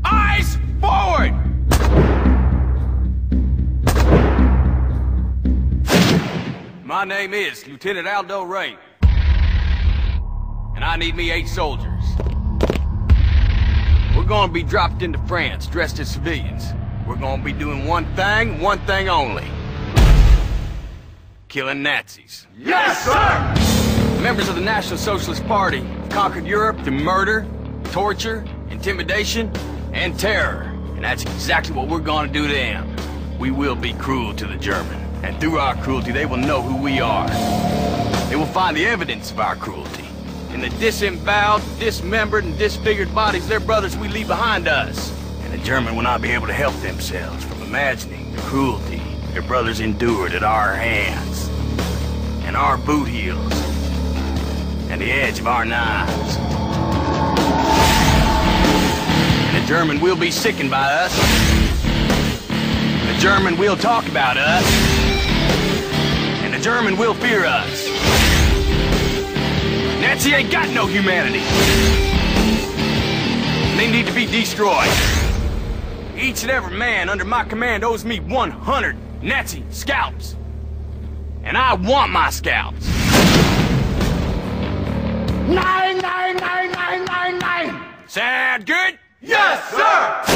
Eyes forward! My name is Lieutenant Aldo Ray. And I need me 8 soldiers. We're gonna be dropped into France, dressed as civilians. We're gonna be doing one thing only. Killing Nazis. Yes, sir! Members of the National Socialist Party have conquered Europe through murder, torture, intimidation, and terror. And that's exactly what we're gonna do to them. We will be cruel to the German. And through our cruelty, they will know who we are. They will find the evidence of our cruelty in the disemboweled, dismembered, and disfigured bodies of their brothers we leave behind us. And the German will not be able to help themselves from imagining the cruelty their brothers endured at our hands, and our boot heels, and the edge of our knives. And the German will be sickened by us. The German will talk about us. And the German will fear us. Nazi ain't got no humanity. They need to be destroyed. Each and every man under my command owes me 100 Nazi scalps. And I want my scalps. Nine, nine, nine, nine, nine, nine. Sound good? Yes, sir!